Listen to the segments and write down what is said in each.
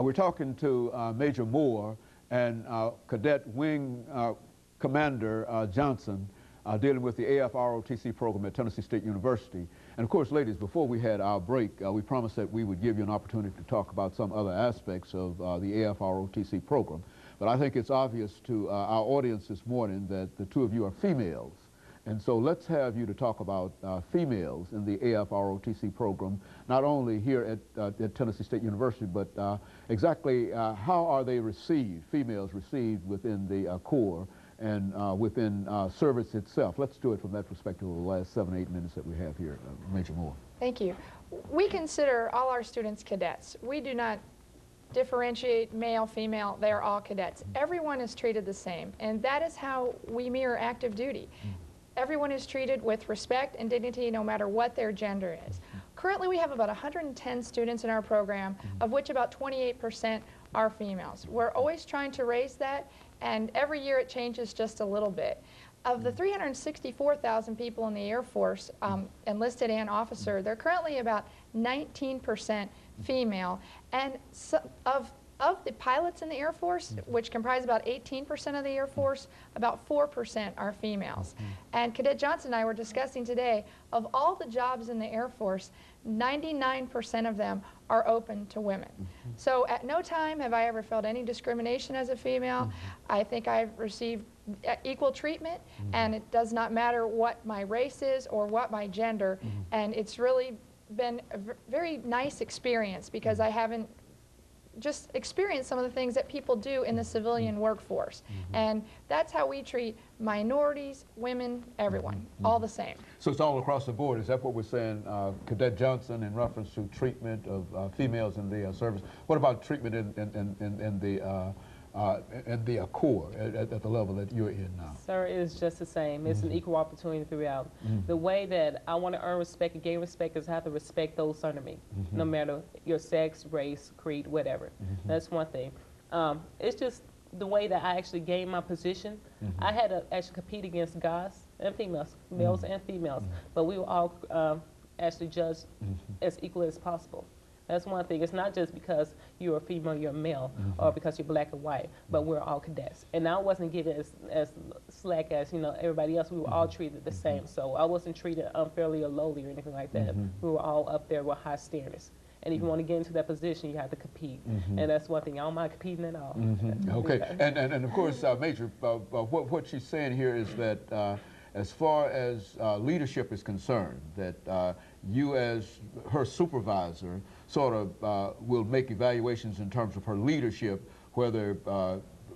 We're talking to Major Moore and Cadet Wing Commander Johnson, dealing with the AFROTC program at Tennessee State University. And of course, ladies, before we had our break, we promised that we would give you an opportunity to talk about some other aspects of the AFROTC program. But I think it's obvious to our audience this morning that the two of you are females. And so let's have you to talk about females in the AFROTC program, not only here at Tennessee State University, but exactly how are they received, females received within the Corps and within service itself. Let's do it from that perspective over the last 7 or 8 minutes that we have here. Major Moore. Thank you. We consider all our students cadets. We do not differentiate male, female. They are all cadets. Everyone is treated the same, and that is how we mirror active duty. Everyone is treated with respect and dignity no matter what their gender is. Currently we have about 110 students in our program, of which about 28% are females. We're always trying to raise that, and every year it changes just a little bit. Of the 364,000 people in the Air Force, enlisted and officer, they're currently about 19% female, and of the pilots in the Air Force, which comprise about 18% of the Air Force, about 4% are females. And Cadet Johnson and I were discussing today, of all the jobs in the Air Force, 99% of them are open to women. So at no time have I ever felt any discrimination as a female. I think I've received equal treatment, and it does not matter what my race is or what my gender, and it's really been a very nice experience because I haven't just experience some of the things that people do in the civilian workforce. And that's how we treat minorities, women, everyone, all the same. So it's all across the board. Is that what we're saying, Cadet Johnson, in reference to treatment of females in the service? What about treatment in the Corps at the level that you're in now? Sir, it's just the same. It's an equal opportunity throughout. The way that I want to earn respect and gain respect is I have to respect those under me, no matter your sex, race, creed, whatever. That's one thing. It's just the way that I actually gained my position. I had to actually compete against guys and females, males and females, but we were all actually judged as equally as possible. That's one thing. It's not just because you're a female, you're a male, or because you're black and white, but we're all cadets. And I wasn't given as slack as, you know, everybody else. We were all treated the same. So I wasn't treated unfairly or lowly or anything like that. We were all up there with high standards. And if you want to get into that position, you have to compete. And that's one thing. I don't mind competing at all. Okay. And of course, Major, what she's saying here is that as far as leadership is concerned, that you as her supervisor sort of will make evaluations in terms of her leadership, whether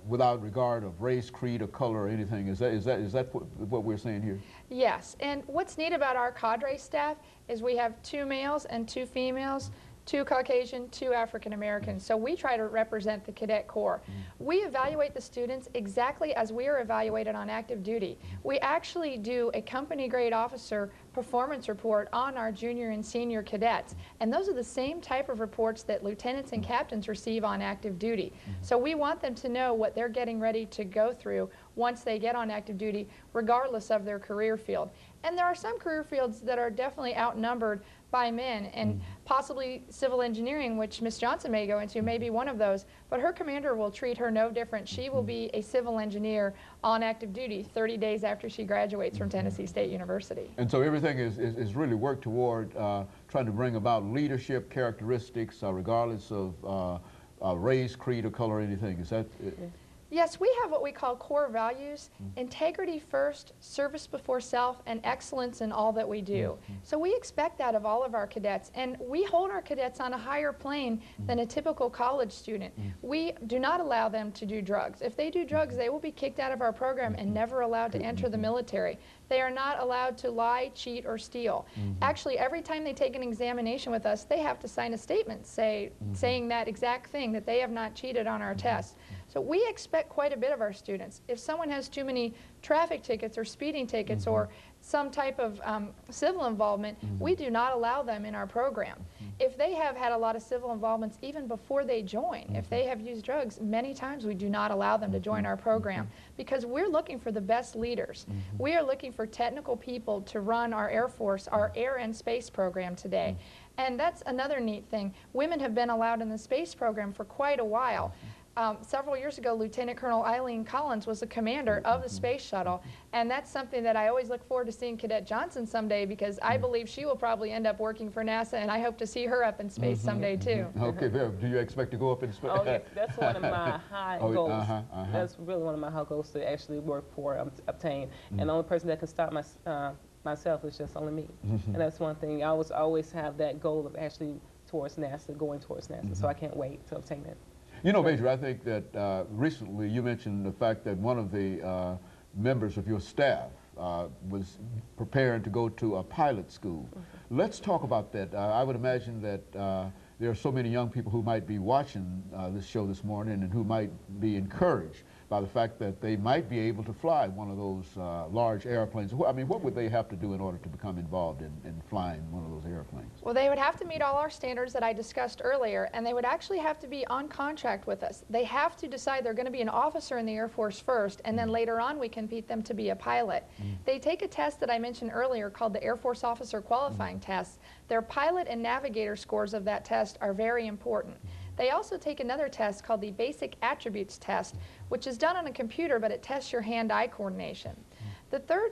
without regard of race, creed, or color, or anything. Is that what we're saying here? Yes, and what's neat about our cadre staff is we have 2 males and 2 females, 2 Caucasian, 2 African Americans. So we try to represent the Cadet Corps. We evaluate the students exactly as we are evaluated on active duty. We actually do a company grade officer performance report on our junior and senior cadets. And those are the same type of reports that lieutenants and captains receive on active duty. So we want them to know what they're getting ready to go through once they get on active duty, regardless of their career field. And there are some career fields that are definitely outnumbered by men, and possibly civil engineering, which Ms. Johnson may go into, may be one of those, but her commander will treat her no different. She will be a civil engineer on active duty 30 days after she graduates from Tennessee State University. And so everything is really worked toward trying to bring about leadership characteristics regardless of race, creed, or color, or anything. Is that it? Yes, we have what we call core values: integrity first, service before self, and excellence in all that we do. So we expect that of all of our cadets, and we hold our cadets on a higher plane than a typical college student. We do not allow them to do drugs. If they do drugs, they will be kicked out of our program and never allowed to enter the military. They are not allowed to lie, cheat, or steal. Actually, every time they take an examination with us, they have to sign a statement saying that exact thing, that they have not cheated on our tests. So we expect quite a bit of our students. If someone has too many traffic tickets or speeding tickets, or some type of civil involvement, we do not allow them in our program. If they have had a lot of civil involvements even before they join, if they have used drugs, many times we do not allow them to join our program because we're looking for the best leaders. We are looking for technical people to run our Air Force, our air and space program today. And that's another neat thing. Women have been allowed in the space program for quite a while. Several years ago, Lieutenant Colonel Eileen Collins was the commander of the space shuttle, and that's something that I always look forward to seeing Cadet Johnson someday, because I believe she will probably end up working for NASA, and I hope to see her up in space someday too. Okay, Viv, do you expect to go up in space? Oh, yeah, that's one of my high goals. That's really one of my high goals to actually work for, obtain. And the only person that can stop myself is just only me. And that's one thing. I always have that goal of actually towards NASA, going towards NASA. So I can't wait to obtain it. You know, Major, I think that recently you mentioned the fact that one of the members of your staff was preparing to go to a pilot school. Let's talk about that. I would imagine that there are so many young people who might be watching this show this morning and who might be encouraged by the fact that they might be able to fly one of those large airplanes. I mean, what would they have to do in order to become involved in flying one of those airplanes? Well, they would have to meet all our standards that I discussed earlier, and they would actually have to be on contract with us. They have to decide they're going to be an officer in the Air Force first, and then later on we compete them to be a pilot. They take a test that I mentioned earlier called the Air Force Officer Qualifying Test. Their pilot and navigator scores of that test are very important. They also take another test called the Basic Attributes Test, which is done on a computer, but it tests your hand-eye coordination. There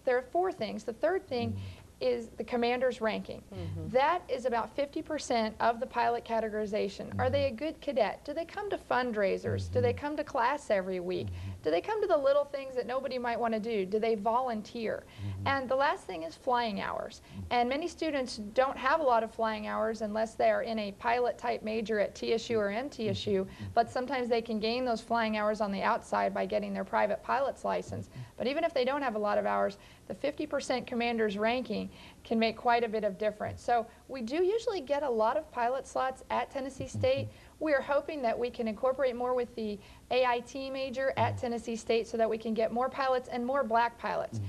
are four things. The third thing is the commander's ranking. That is about 50% of the pilot categorization. Are they a good cadet? Do they come to fundraisers? Do they come to class every week? Do they come to the little things that nobody might want to do? Do they volunteer? And the last thing is flying hours. And many students don't have a lot of flying hours unless they are in a pilot type major at TSU or MTSU, but sometimes they can gain those flying hours on the outside by getting their private pilot's license. But even if they don't have a lot of hours, the 50% commander's ranking can make quite a bit of difference. So we do usually get a lot of pilot slots at Tennessee State. We are hoping that we can incorporate more with the AIT major at Tennessee State so that we can get more pilots and more black pilots.